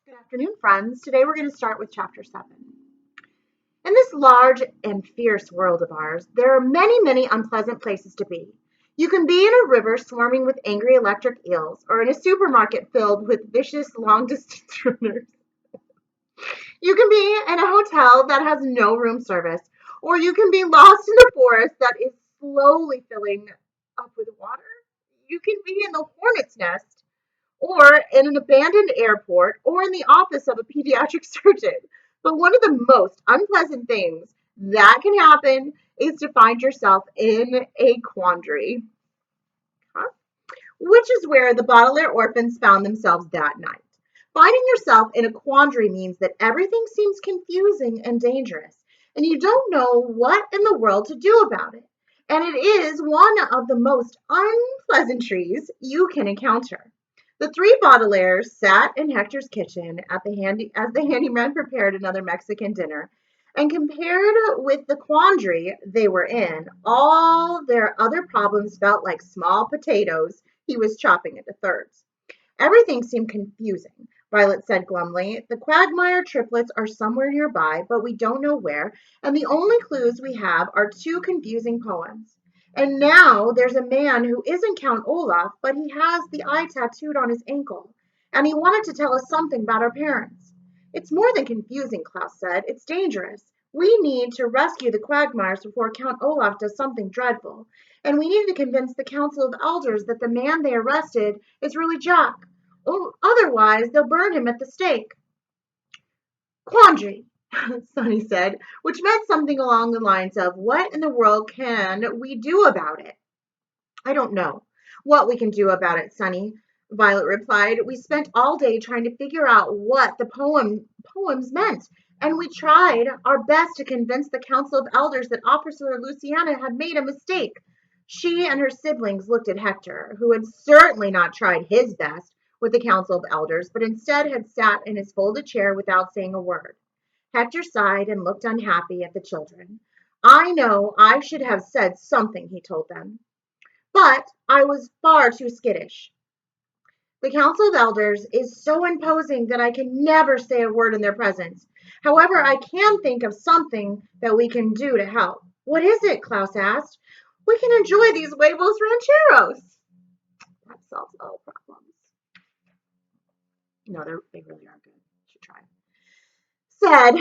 Good afternoon, friends. Today we're going to start with chapter 7. In this large and fierce world of ours, there are many, many unpleasant places to be. You can be in a river swarming with angry electric eels, or in a supermarket filled with vicious long distance runners. You can be in a hotel that has no room service, or you can be lost in a forest that is slowly filling up with water. You can be in the hornet's nest or in an abandoned airport, or in the office of a pediatric surgeon. But one of the most unpleasant things that can happen is to find yourself in a quandary, huh? Which is where the Baudelaire orphans found themselves that night. Finding yourself in a quandary means that everything seems confusing and dangerous, and you don't know what in the world to do about it. And it is one of the most unpleasantries you can encounter. The three Baudelaires sat in Hector's kitchen as the handyman prepared another Mexican dinner, and compared with the quandary they were in, all their other problems felt like small potatoes he was chopping into thirds. Everything seemed confusing, Violet said glumly. The Quagmire triplets are somewhere nearby, but we don't know where, and the only clues we have are two confusing poems. And now there's a man who isn't Count Olaf, but he has the eye tattooed on his ankle, and he wanted to tell us something about our parents. It's more than confusing, Klaus said. It's dangerous. We need to rescue the Quagmires before Count Olaf does something dreadful, and we need to convince the Council of Elders that the man they arrested is really Jack. Oh, otherwise, they'll burn him at the stake. Quandary, Sonny said, which meant something along the lines of, what in the world can we do about it? I don't know what we can do about it, Sonny, Violet replied. We spent all day trying to figure out what the poems meant, and we tried our best to convince the Council of Elders that Officer Luciana had made a mistake. She and her siblings looked at Hector, who had certainly not tried his best with the Council of Elders, but instead had sat in his folded chair without saying a word. Hector sighed and looked unhappy at the children. I know I should have said something, he told them, but I was far too skittish. The Council of Elders is so imposing that I can never say a word in their presence. However, I can think of something that we can do to help. What is it? Klaus asked. We can enjoy these huevos rancheros. That solves all problems. No, they really are good. You should try. Said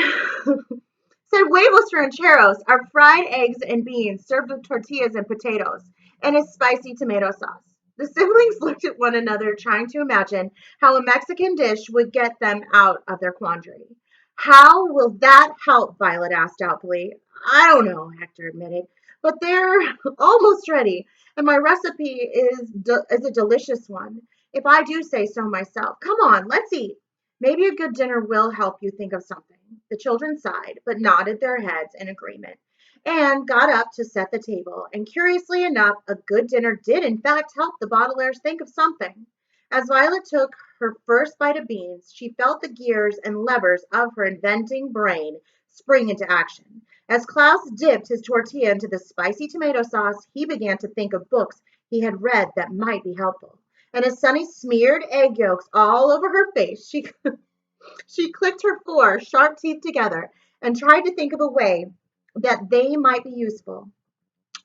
huevos rancheros are fried eggs and beans served with tortillas and potatoes and a spicy tomato sauce. The siblings looked at one another, trying to imagine how a Mexican dish would get them out of their quandary. How will that help? Violet asked doubtfully. I don't know, Hector admitted, but they're almost ready, and my recipe is a delicious one, if I do say so myself. Come on, let's eat. Maybe a good dinner will help you think of something. The children sighed, but nodded their heads in agreement, and got up to set the table. And curiously enough, a good dinner did in fact help the Baudelaires think of something. As Violet took her first bite of beans, she felt the gears and levers of her inventing brain spring into action. As Klaus dipped his tortilla into the spicy tomato sauce, he began to think of books he had read that might be helpful. And as Sunny smeared egg yolks all over her face, she clicked her four sharp teeth together and tried to think of a way that they might be useful.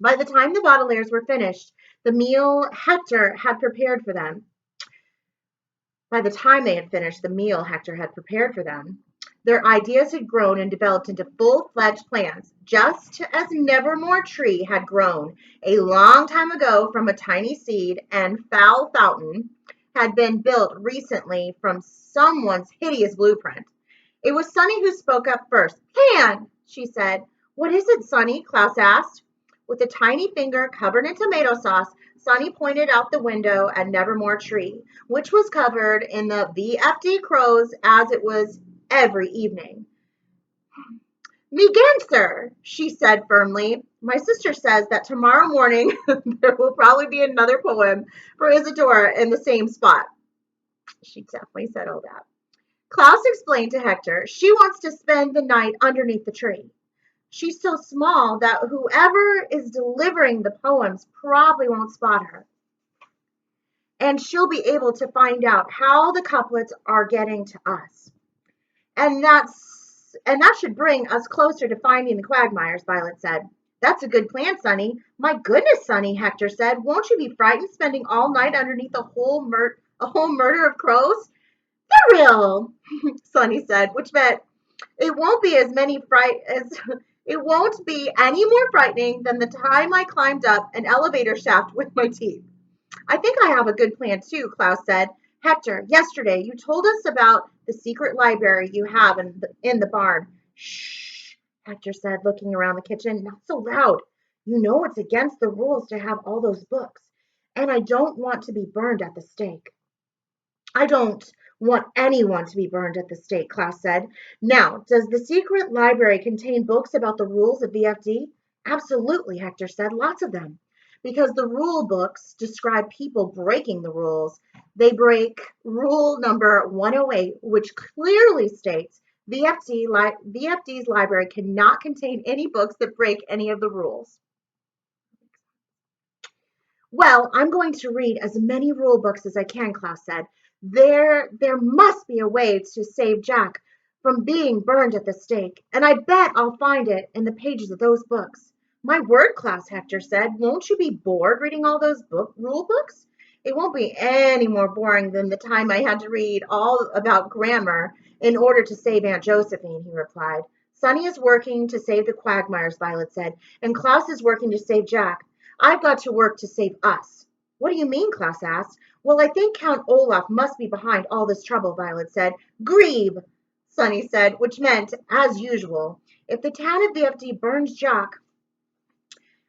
By the time the Baudelaires were finished, the meal Hector had prepared for them, by the time they had finished the meal Hector had prepared for them, their ideas had grown and developed into full-fledged plans, just as Nevermore Tree had grown a long time ago from a tiny seed, and Foul Fountain had been built recently from someone's hideous blueprint. It was Sunny who spoke up first. Plan, she said. What is it, Sunny? Klaus asked. With a tiny finger covered in tomato sauce, Sunny pointed out the window at Nevermore Tree, which was covered in the VFD crows as it was every evening. Begin, sir, she said firmly. My sister says that tomorrow morning there will probably be another poem for Isadora in the same spot. She definitely said all that. Klaus explained to Hector she wants to spend the night underneath the tree. She's so small that whoever is delivering the poems probably won't spot her. and she'll be able to find out how the couplets are getting to us. And that should bring us closer to finding the Quagmires, Violet said. That's a good plan, Sonny. My goodness, Sonny, Hector said. Won't you be frightened spending all night underneath a whole murder of crows? Thrill, Sonny said, which meant it won't be it won't be any more frightening than the time I climbed up an elevator shaft with my teeth. I think I have a good plan too, Klaus said. Hector, yesterday you told us about the secret library you have in the barn. Shh, Hector said, looking around the kitchen. Not so loud. You know it's against the rules to have all those books, and I don't want to be burned at the stake. I don't want anyone to be burned at the stake, Klaus said. Now, does the secret library contain books about the rules of VFD? Absolutely, Hector said. Lots of them. Because the rule books describe people breaking the rules. They break rule number 108, which clearly states VFD's library cannot contain any books that break any of the rules. Well, I'm going to read as many rule books as I can, Klaus said. There must be a way to save Jack from being burned at the stake, and I bet I'll find it in the pages of those books. My word, Klaus, Hector said. Won't you be bored reading all those rule books? It won't be any more boring than the time I had to read all about grammar in order to save Aunt Josephine, he replied. Sonny is working to save the Quagmires, Violet said, and Klaus is working to save Jack. I've got to work to save us. What do you mean? Klaus asked. Well, I think Count Olaf must be behind all this trouble, Violet said. Grieve, Sonny said, which meant, as usual. If the town of VFD burns Jack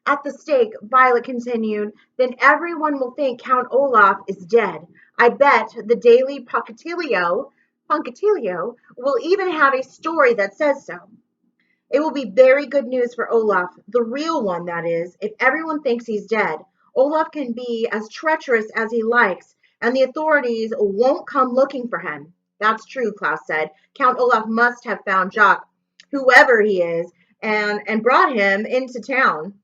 at the stake, Violet continued, then everyone will think Count Olaf is dead. I bet the Daily Punkatilio will even have a story that says so. It will be very good news for Olaf, the real one, that is, if everyone thinks he's dead. Olaf can be as treacherous as he likes, and the authorities won't come looking for him. That's true, Klaus said. Count Olaf must have found Jacques, whoever he is, and brought him into town.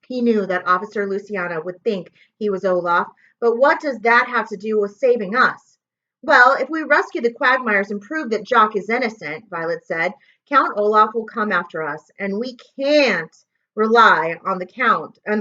He knew that Officer Luciana would think he was Olaf, but what does that have to do with saving us? Well, if we rescue the Quagmires and prove that Jock is innocent, Violet said, Count Olaf will come after us, and we can't rely on the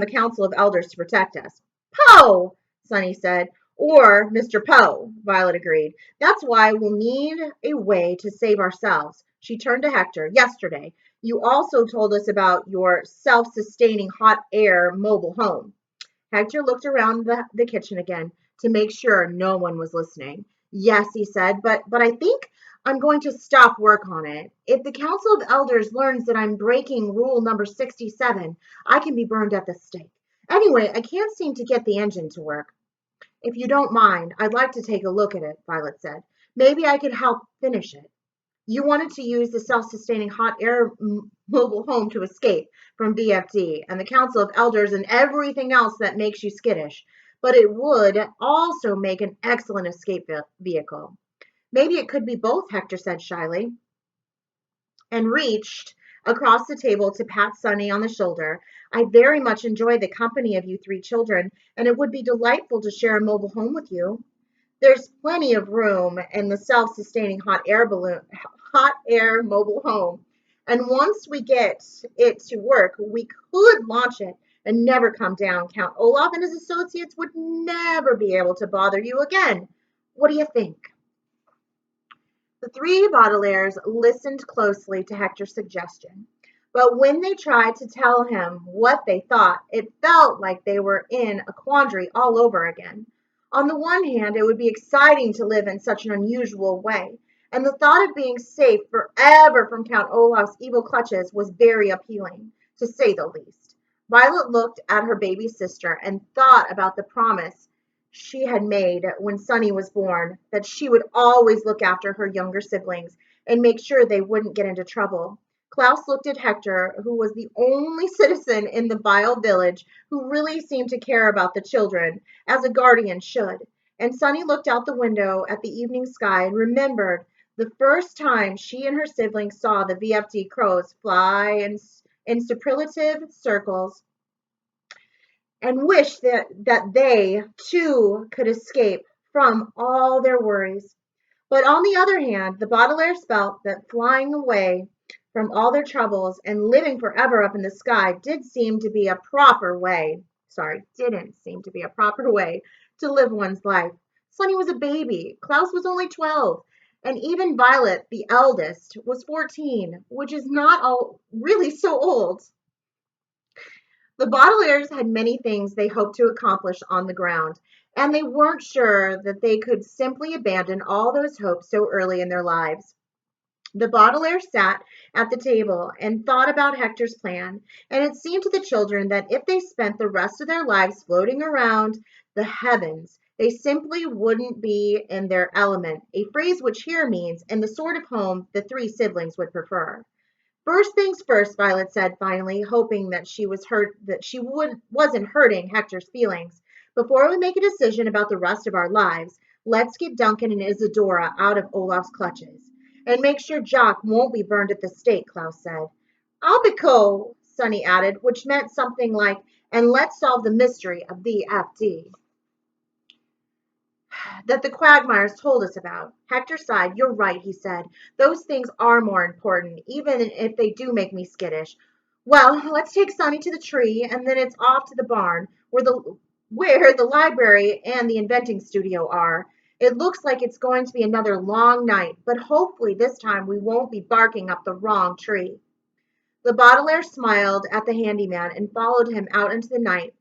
Council of Elders to protect us. Poe, Sonny said. Or Mr. Poe, Violet agreed. That's why we'll need a way to save ourselves. She turned to Hector. Yesterday, you also told us about your self-sustaining hot air mobile home. Hector looked around the kitchen again to make sure no one was listening. Yes, he said, but I think I'm going to stop work on it. If the Council of Elders learns that I'm breaking rule number 67, I can be burned at the stake. Anyway, I can't seem to get the engine to work. If you don't mind, I'd like to take a look at it, Violet said. Maybe I could help finish it. You wanted to use the self-sustaining hot air mobile home to escape from VFD and the Council of Elders and everything else that makes you skittish, but it would also make an excellent escape vehicle. Maybe it could be both, Hector said shyly, and reached across the table to pat Sonny on the shoulder. I very much enjoy the company of you three children, and it would be delightful to share a mobile home with you. There's plenty of room in the self-sustaining hot air mobile home. And once we get it to work, we could launch it and never come down. Count Olaf and his associates would never be able to bother you again. What do you think? The three Baudelaires listened closely to Hector's suggestion, but when they tried to tell him what they thought, it felt like they were in a quandary all over again. On the one hand, it would be exciting to live in such an unusual way, and the thought of being safe forever from Count Olaf's evil clutches was very appealing, to say the least. Violet looked at her baby sister and thought about the promise she had made when Sonny was born, that she would always look after her younger siblings and make sure they wouldn't get into trouble. Klaus looked at Hector, who was the only citizen in the vile village who really seemed to care about the children, as a guardian should. And Sonny looked out the window at the evening sky and remembered the first time she and her siblings saw the VFD crows fly in superlative circles and wished that they too could escape from all their worries. But on the other hand, the Baudelaires felt that flying away from all their troubles and living forever up in the sky didn't seem to be a proper way to live one's life. Sonny was a baby, Klaus was only 12, and even Violet, the eldest, was 14, which is not all really so old. The Baudelaires had many things they hoped to accomplish on the ground, and they weren't sure that they could simply abandon all those hopes so early in their lives. The Baudelaires sat at the table and thought about Hector's plan, and it seemed to the children that if they spent the rest of their lives floating around the heavens, they simply wouldn't be in their element, a phrase which here means in the sort of home the three siblings would prefer. First things first, Violet said finally, hoping that wasn't hurting Hector's feelings. Before we make a decision about the rest of our lives, let's get Duncan and Isadora out of Olaf's clutches. And make sure Jock won't be burned at the stake, Klaus said. Albico, Sonny added, which meant something like, and let's solve the mystery of the FD that the Quagmires told us about. Hector sighed. You're right, he said. Those things are more important, even if they do make me skittish. Well, let's take Sonny to the tree, and then it's off to the barn, where the library and the inventing studio are. It looks like it's going to be another long night, but hopefully this time we won't be barking up the wrong tree. The Baudelaire smiled at the handyman and followed him out into the night,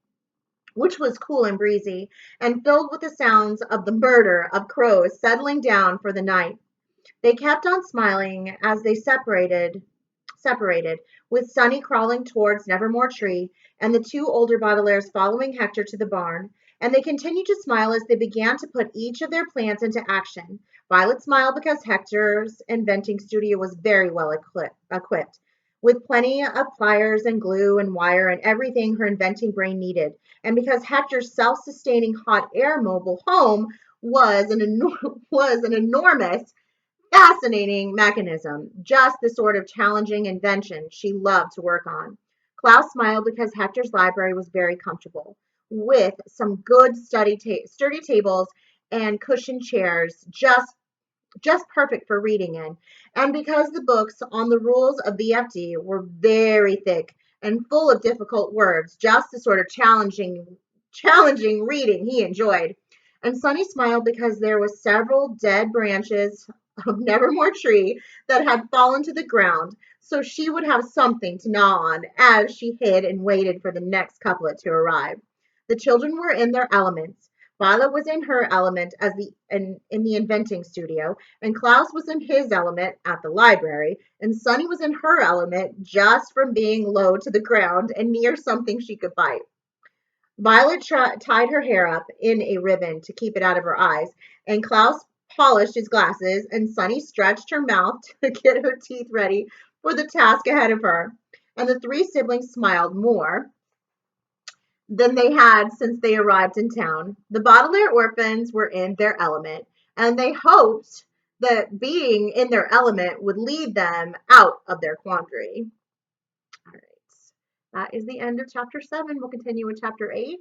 which was cool and breezy, and filled with the sounds of the murder of crows settling down for the night. They kept on smiling as they separated, with Sonny crawling towards Nevermore Tree and the two older Baudelaires following Hector to the barn. And they continued to smile as they began to put each of their plans into action. Violet smiled because Hector's inventing studio was very well equipped, with plenty of pliers and glue and wire and everything her inventing brain needed. And because Hector's self-sustaining hot air mobile home was an enormous fascinating mechanism, just the sort of challenging invention she loved to work on. Klaus smiled because Hector's library was very comfortable, with some good sturdy tables and cushioned chairs, just perfect for reading in, and because the books on the rules of VFD were very thick and full of difficult words, just the sort of challenging reading he enjoyed. And Sonny smiled because there were several dead branches of Nevermore Tree that had fallen to the ground, so she would have something to gnaw on as she hid and waited for the next couplet to arrive. The children were in their elements. Violet was in her element in the inventing studio, and Klaus was in his element at the library, and Sonny was in her element just from being low to the ground and near something she could bite. Violet tied her hair up in a ribbon to keep it out of her eyes, and Klaus polished his glasses, and Sonny stretched her mouth to get her teeth ready for the task ahead of her. And the three siblings smiled more than they had since they arrived in town. The Baudelaire orphans were in their element, and they hoped that being in their element would lead them out of their quandary. All right, that is the end of chapter 7. We'll continue with chapter 8.